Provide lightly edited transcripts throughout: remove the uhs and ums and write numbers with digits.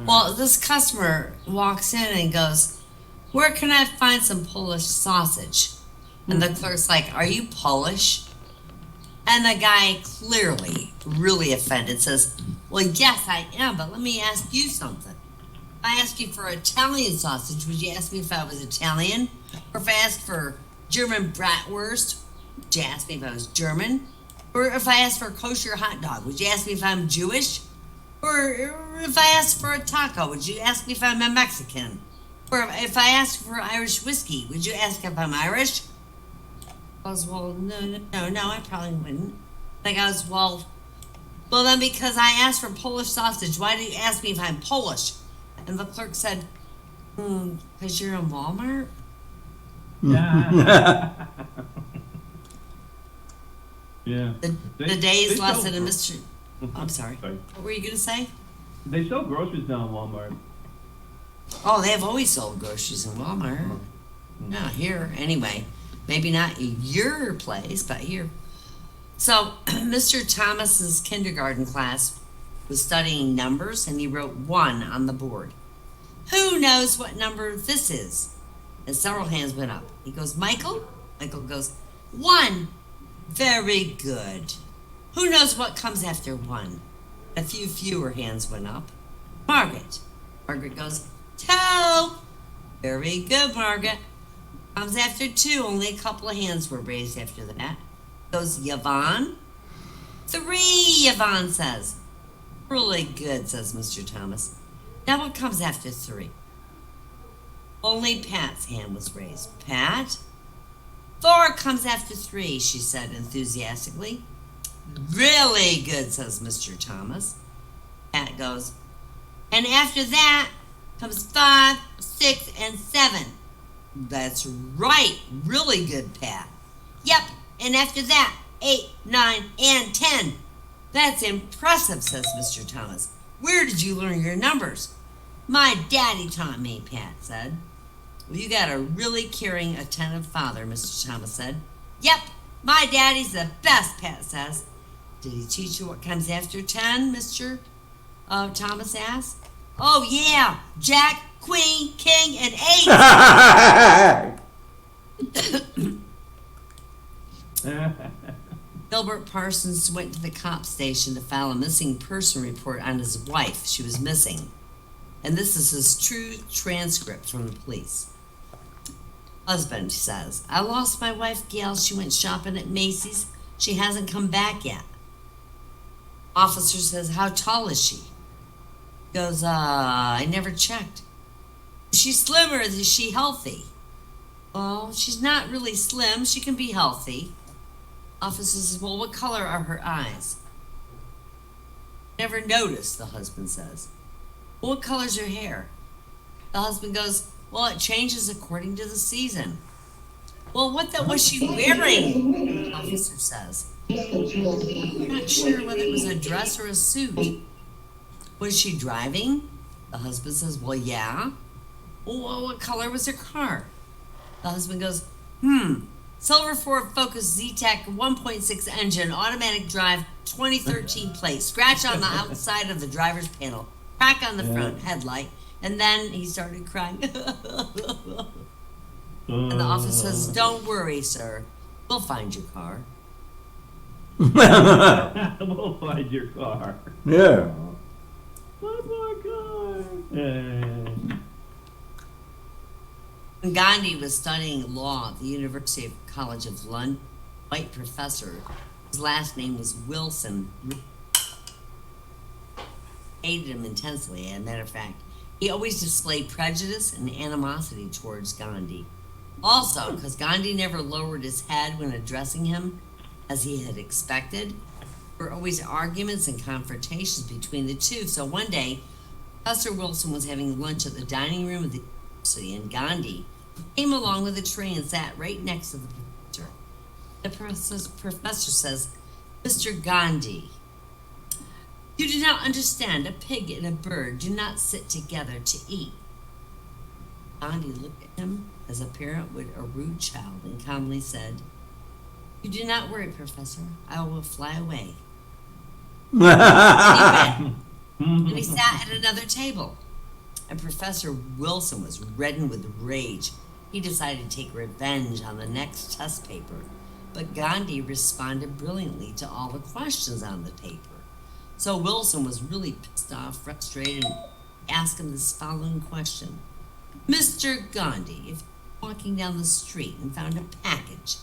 Well, this customer walks in and goes, "Where can I find some Polish sausage?" And the clerk's like, "Are you Polish?" And the guy, clearly really offended, says, "Well, yes, I am, but let me ask you something. If I asked you for Italian sausage, would you ask me if I was Italian? Or if I asked for German bratwurst, would you ask me if I was German? Or if I asked for a kosher hot dog, would you ask me if I'm Jewish? Or if I asked for a taco, would you ask me if I'm a Mexican? Or if I asked for Irish whiskey, would you ask if I'm Irish?" I goes, "Well, no, I probably wouldn't." I goes, well, then because I asked for Polish sausage, why do you ask me if I'm Polish?" And the clerk said, "Because you're in Walmart." Yeah. The day's lesson in Mr. I'm sorry. Sorry. What were you going to say? They sell groceries down at Walmart. Oh, they've always sold groceries in Walmart. Not here. Anyway, maybe not your place, but here. So Mr. Thomas's kindergarten class was studying numbers, and he wrote 1 on the board. "Who knows what number this is?" And several hands went up. He goes, "Michael?" Michael goes, "1. Very good. Who knows what comes after 1? A few fewer hands went up. "Margaret." Margaret goes, 2. Very good, Margaret. Comes after 2. Only a couple of hands were raised after that. Goes Yvonne. 3, Yvonne says. "Really good," says Mr. Thomas. "Now what comes after 3? Only Pat's hand was raised. "Pat?" 4 comes after 3, she said enthusiastically. "Really good," says Mr. Thomas. Pat goes, "And after that comes 5, 6, and 7. "That's right. Really good, Pat." "Yep. And after that, 8, 9, and 10. "That's impressive," says Mr. Thomas. "Where did you learn your numbers?" "My daddy taught me," Pat said. "Well, you got a really caring, attentive father," Mr. Thomas said. "Yep. My daddy's the best," Pat says. "Did he teach you what comes after 10, Mr. Thomas asked. "Oh, yeah. Jack, Queen, King, and 8. Gilbert Parsons went to the cop station to file a missing person report on his wife. She was missing. And this is his true transcript from the police. Husband says, "I lost my wife, Gail. She went shopping at Macy's. She hasn't come back yet." Officer says, "How tall is she?" Goes, "I never checked." "Is she slim or is she healthy?" "Well, she's not really slim. She can be healthy." Officer says, "Well, what color are her eyes?" "Never noticed," the husband says. "Well, what color's her hair?" The husband goes, "Well, it changes according to the season." "Well, what was she wearing?" The officer says. "I'm not sure whether it was a dress or a suit." "Was she driving?" The husband says, "Well, yeah." "Well, what color was her car?" The husband goes, "Silver Ford Focus Z-Tech 1.6 engine, automatic drive, 2013 plate, scratch on the outside of the driver's panel, crack on the front headlight." And then he started crying. And the officer says, "Don't worry, sir. We'll find your car." We'll find your car. Yeah. Find my car. When Gandhi was studying law at the University of College of London, a white professor, his last name was Wilson, hated him intensely. As a matter of fact, he always displayed prejudice and animosity towards Gandhi. Also, because Gandhi never lowered his head when addressing him, as he had expected, there were always arguments and confrontations between the two. So one day, Professor Wilson was having lunch at the dining room of the university, and Gandhi came along with a tray and sat right next to the professor. The professor says, "Mr. Gandhi, you do not understand. A pig and a bird do not sit together to eat." Gandhi looked at him as a parent would a rude child and calmly said, "You do not worry, Professor. I will fly away." And he sat at another table. and Professor Wilson was reddened with rage. He decided to take revenge on the next test paper, but Gandhi responded brilliantly to all the questions on the paper. So Wilson was really pissed off, frustrated, and asked him this following question. Mr. Gandhi, if you were walking down the street and found a package,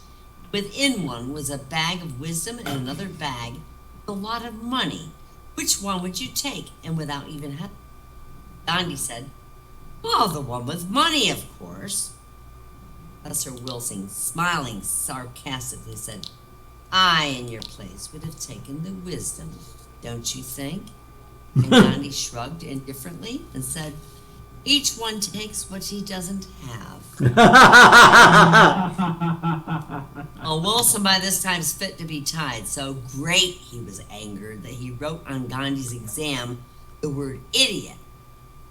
within one was a bag of wisdom and another bag with a lot of money, which one would you take? And without even hesitating, Gandhi said, well, the one with money, of course. Professor Wilson, smiling sarcastically, said, I, in your place, would have taken the wisdom, don't you think? And Gandhi shrugged indifferently and said, each one takes what he doesn't have. Well, Wilson by this time is fit to be tied. So great he was angered that he wrote on Gandhi's exam the word idiot,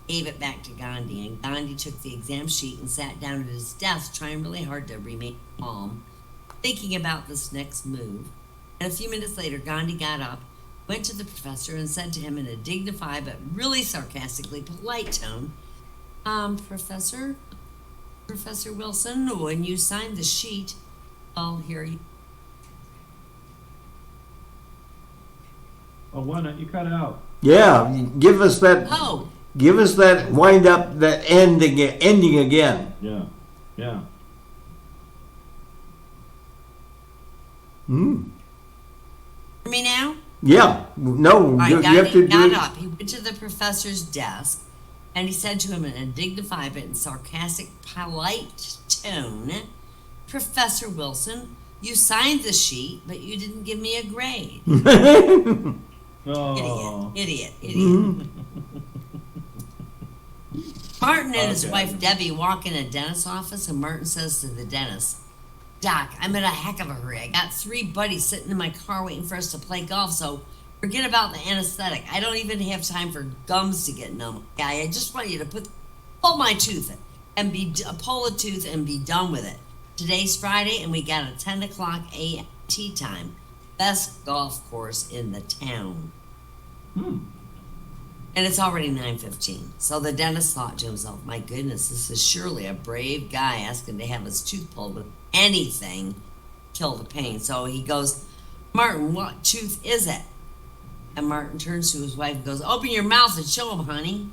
gave it back to Gandhi, and Gandhi took the exam sheet and sat down at his desk trying really hard to remain calm, thinking about this next move. And a few minutes later, Gandhi got up, went to the professor, and said to him in a dignified but really sarcastically polite tone, Professor Wilson, when you signed the sheet, I'll hear you. Oh, Wynott, you cut out. Yeah, give us that. Oh, Give us that wind up, that ending again. Yeah. Yeah. hear me now? Yeah. No, All right, you have Gandhi to do got it. up. He went to the professor's desk, and he said to him in a dignified but sarcastic, polite tone, Professor Wilson, you signed the sheet, but you didn't give me a grade. Oh. Idiot. Mm-hmm. Martin and his Okay. wife Debbie walk in a dentist's office, and Martin says to the dentist, Doc, I'm in a heck of a hurry. I got 3 buddies sitting in my car waiting for us to play golf, so forget about the anesthetic. I don't even have time for gums to get numb. I just want you to pull my tooth and pull a tooth and be done with it. Today's Friday, and we got a 10 o'clock a.m. tea time. Best golf course in the town. And it's already 9:15. So the dentist thought to himself, my goodness, this is surely a brave guy asking to have his tooth pulled with anything to kill the pain. So he goes, Martin, what tooth is it? And Martin turns to his wife and goes, open your mouth and show him, honey.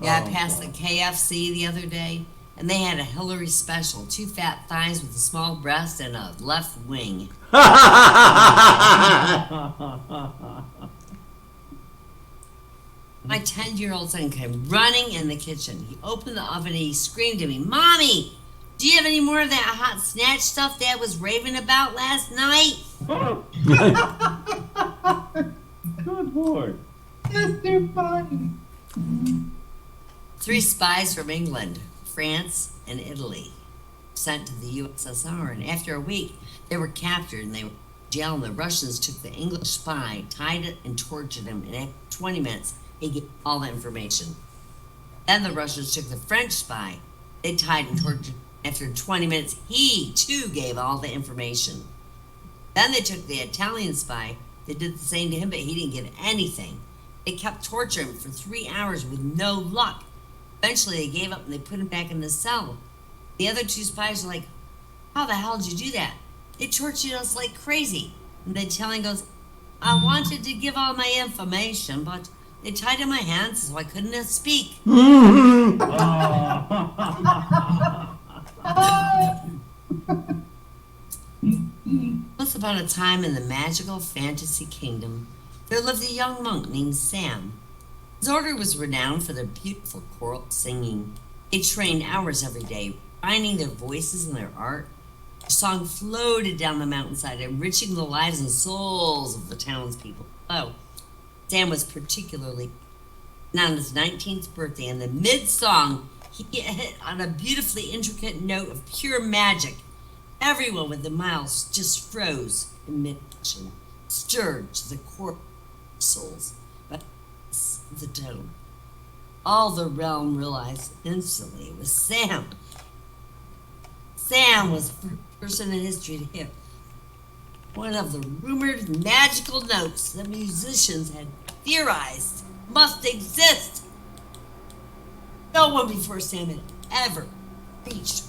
Yeah, I passed the KFC the other day, and they had a Hillary special, 2 fat thighs with a small breast and a left wing. My 10-year-old son came running in the kitchen. He opened the oven and he screamed at me, Mommy, do you have any more of that hot snatch stuff Dad was raving about last night? Good Lord. Mr. Funny. 3 spies from England, France, and Italy sent to the USSR, and after a week, they were captured and they were in jail, and the Russians took the English spy, tied it, and tortured him, and after 20 minutes, he gave all the information. Then the Russians took the French spy, they tied and tortured him. After 20 minutes, he, too, gave all the information. Then they took the Italian spy, they did the same to him, but he didn't give anything. They kept torturing him for 3 hours with no luck. Eventually, they gave up and they put him back in the cell. The other 2 spies were like, how the hell did you do that? They tortured us like crazy. And the Italian goes, I wanted to give all my information, but they tied in my hands so I couldn't speak. Once upon a time in the magical fantasy kingdom, there lived a young monk named Sam. His order was renowned for their beautiful choral singing. They trained hours every day, refining their voices and their art. Their song floated down the mountainside, enriching the lives and souls of the townspeople. Oh, Sam was particularly, and on his 19th birthday, in the mid-song, he hit on a beautifully intricate note of pure magic. Everyone with the miles just froze in mid-action, stirred to the core of their souls. But the tone, all the realm realized instantly it was Sam. Sam was the first person in history to hit one of the rumored magical notes that musicians had theorized must exist. No one before Sam had ever reached.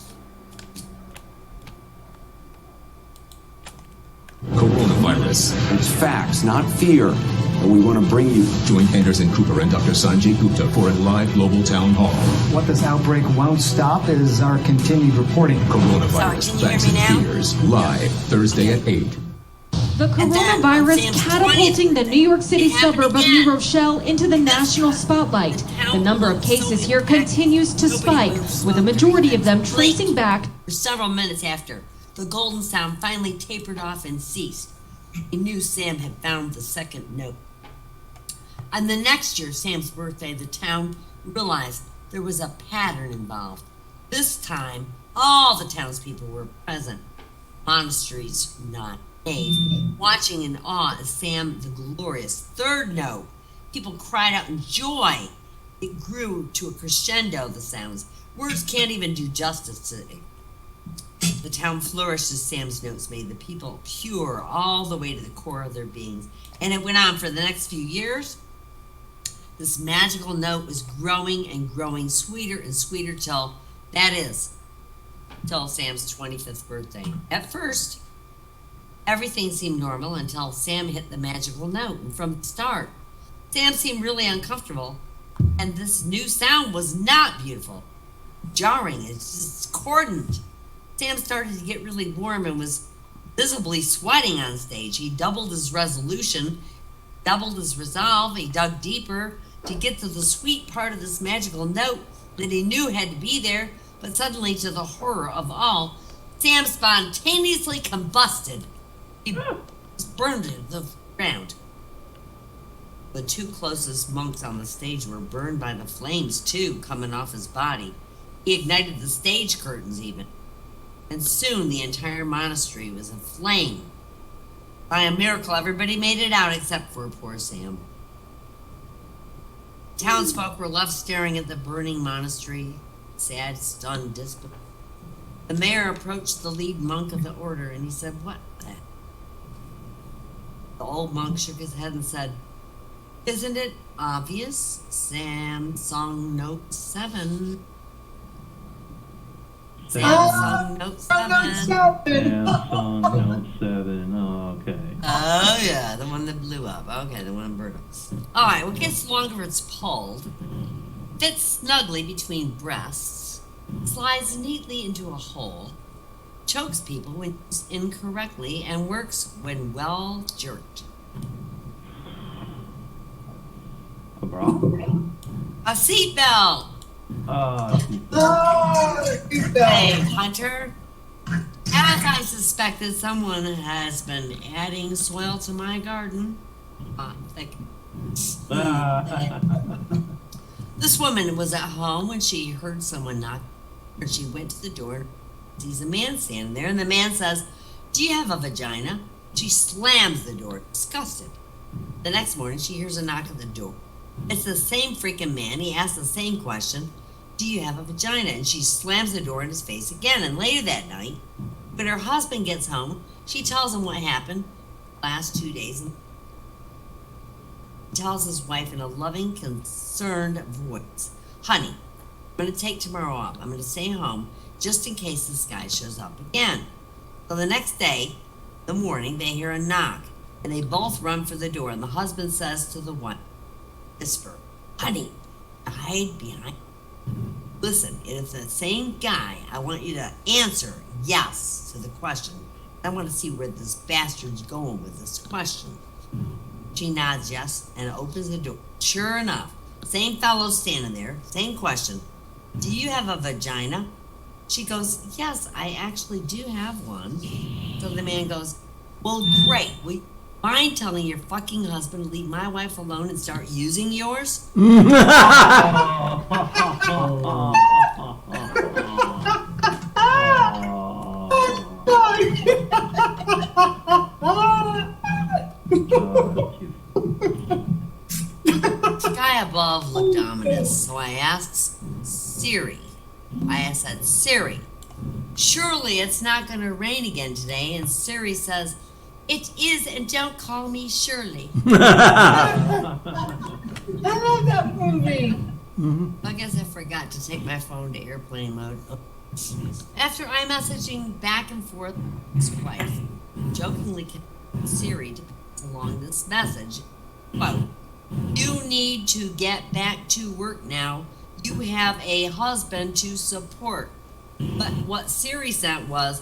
Coronavirus. It's facts, not fear. And we want to bring you. Join Anderson Cooper and Dr. Sanjay Gupta for a live global town hall. What this outbreak won't stop is our continued reporting. Coronavirus, Sorry, can you facts hear me and now? fears, live Thursday at 8. The And then, coronavirus Sam's catapulting 20th the New York City it happened suburb of again. New Rochelle into the national spotlight. The number of cases here continues to spike, with a majority of them tracing back. For several minutes after the golden sound finally tapered off and ceased, he knew Sam had found the second note. On the next year, Sam's birthday, the town realized there was a pattern involved. This time, all the townspeople were present. Monasteries, not nave, watching in awe as Sam the Glorious third note. People cried out in joy. It grew to a crescendo, the sounds. Words can't even do justice to it. The town flourished as Sam's notes made the people pure all the way to the core of their beings. And it went on for the next few years. This magical note was growing and growing, sweeter and sweeter till Sam's 25th birthday. At first, everything seemed normal until Sam hit the magical note. And from the start, Sam seemed really uncomfortable. And this new sound was not beautiful. Jarring, it's discordant. Sam started to get really warm and was visibly sweating on stage. He doubled his resolution, doubled his resolve. He dug deeper to get to the sweet part of this magical note that he knew had to be there. But suddenly, to the horror of all, Sam spontaneously combusted. He burned to the ground. The two closest monks on the stage were burned by the flames, too, coming off his body. He ignited the stage curtains, even. And soon the entire monastery was aflame. By a miracle, everybody made it out except for poor Sam. Townsfolk were left staring at the burning monastery, sad, stunned disbelief. The mayor approached the lead monk of the order and he said, "What the heck?" The old monk shook his head and said, "Isn't it obvious? Sam song note 7. Sam song note 7. Yeah, song note 7. Oh, okay. Oh yeah, the one that blew up. Okay, the one that burned up. Alright, what gets longer it's pulled, fits snugly between breasts, slides neatly into a hole, chokes people when used incorrectly, and works when well jerked. A bra? A seatbelt! Hey, Hunter. As I suspected, someone has been adding soil to my garden. Thick. This woman was at home when she heard someone knock. She went to the door and sees a man standing there, and the man says, "Do you have a vagina?" She slams the door, disgusted. The next morning, she hears a knock at the door. It's the same freaking man. He asks the same question, "Do you have a vagina?" And she slams the door in his face again. And later that night, when her husband gets home, she tells him what happened the last 2 days. He tells his wife in a loving, concerned voice, "Honey, I'm going to take tomorrow off. I'm going to stay home just in case this guy shows up again." So the next day, in the morning, they hear a knock. And they both run for the door. And the husband says to the wife, whisper, "Honey, hide behind. Listen, if it's the same guy, I want you to answer yes to the question. I want to see where this bastard's going with this question." She nods yes and opens the door. Sure enough, same fellow standing there, same question. "Do you have a vagina?" She goes, "Yes, I actually do have one." So the man goes, "Well, great. Will you mind telling your fucking husband to leave my wife alone and start using yours?" The guy above looked ominous, so I asked Siri. I said, "Siri, surely it's not going to rain again today." And Siri says, It is, and don't call me Shirley. I love that movie. I guess I forgot to take my phone to airplane mode. After iMessaging back and forth with his wife, jokingly Siri to pass along this message. Quote, you need to get back to work now. You have a husband to support. But what Siri sent was,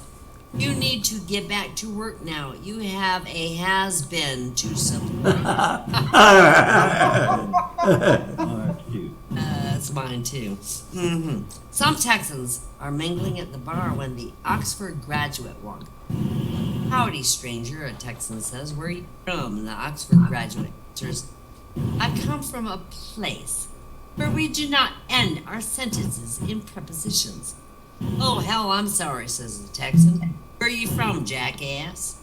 you need to get back to work now. You have a has-been to support. Oh, that's cute. That's mine too. Some Texans are mingling at the bar when the Oxford graduate walked. Howdy, stranger, a Texan says. Where are you from? And the Oxford graduate answers, I come from a place where we do not end our sentences in prepositions. Oh, hell, I'm sorry, says the Texan. Where are you from, jackass?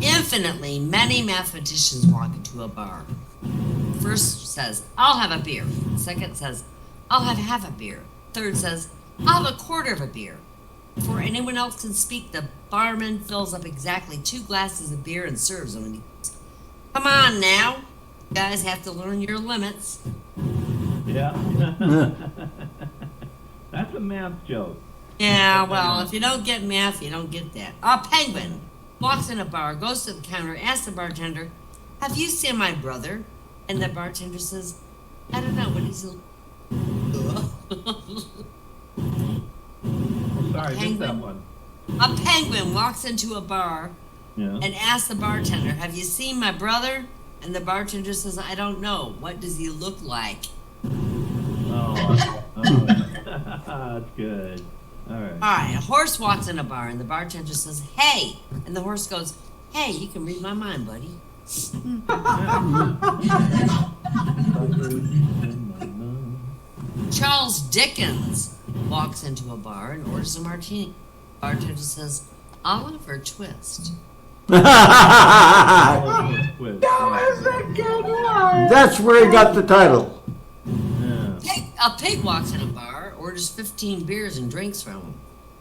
Infinitely many mathematicians walk into a bar. First says, I'll have a beer. Second says, I'll have half a beer. Third says, I'll have a quarter of a beer. Before anyone else can speak, the barman fills up exactly 2 glasses of beer and serves them. And he goes, come on now. You guys have to learn your limits. Yeah. That's a math joke. Yeah, well, if you don't get math, you don't get that. A penguin walks in a bar, goes to the counter, asks the bartender, have you seen my brother? And the bartender says, I don't know, but he's Sorry, missed that one. A penguin walks into a bar Yeah. and asks the bartender, have you seen my brother? And the bartender says, I don't know. What does he look like? Oh, that's good. All right. All right, a horse walks in a bar and the bartender says, hey. And the horse goes, hey, you can read my mind, buddy. Charles Dickens walks into a bar and orders a martini. Bartender says, olive or twist? That was a good one. That's where he got the title. Yeah. A pig walks in a bar, orders 15 beers and drinks from him.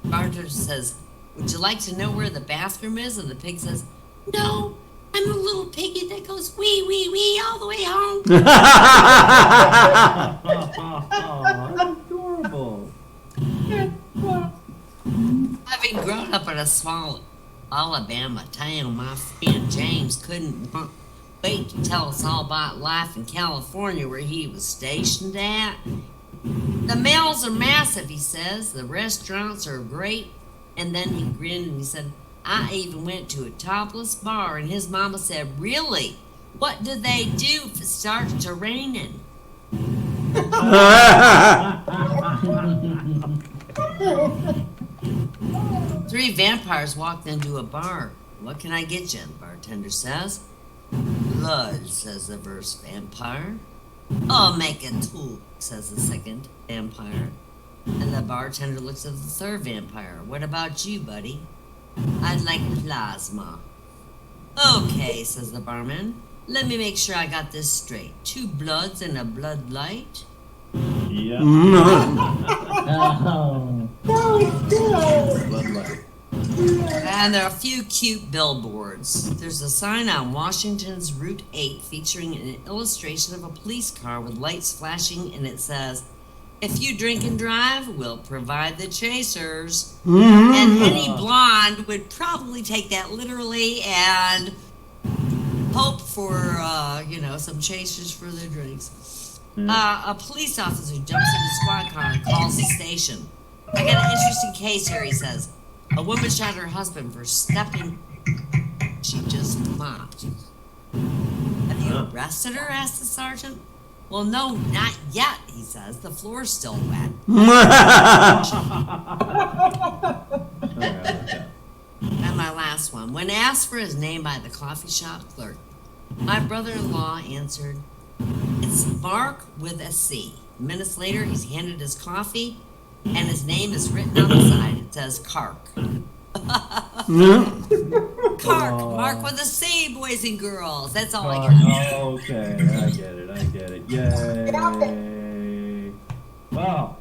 Bartender says, would you like to know where the bathroom is? And the pig says, no, I'm a little piggy that goes wee, wee, wee all the way home. Oh, that's adorable. Having grown up in a small Alabama town, my friend James couldn't wait to tell us all about life in California where he was stationed at. The meals are massive, he says. The restaurants are great. And then he grinned and he said, I even went to a topless bar, and his mama said, really? What do they do if it starts to raining? 3 vampires walked into a bar. What can I get you? The bartender says. Blood, says the first vampire. I'll make it 2, says the second vampire. And the bartender looks at the third vampire. What about you, buddy? I'd like plasma. Okay, says the barman. Let me make sure I got this straight. 2 bloods and a blood light? Yeah. And there are a few cute billboards. There's a sign on Washington's Route 8 featuring an illustration of a police car with lights flashing, and it says, if you drink and drive, we'll provide the chasers. And any blonde would probably take that literally and hope for, some chasers for their drinks. A police officer jumps in a squad car and calls the station. I got an interesting case here, he says. A woman shot her husband for stepping she just mopped. Have you arrested her? Asked the sergeant. Well, no, not yet, he says. The floor's still wet. And my last one. When asked for his name by the coffee shop clerk, my brother-in-law answered, it's Mark with a C. Minutes later, he's handed his coffee, and his name is written on the side. It says Kark. Kark, Mark with a C, boys and girls. That's all I got. Okay, I get it. Yay. Wow.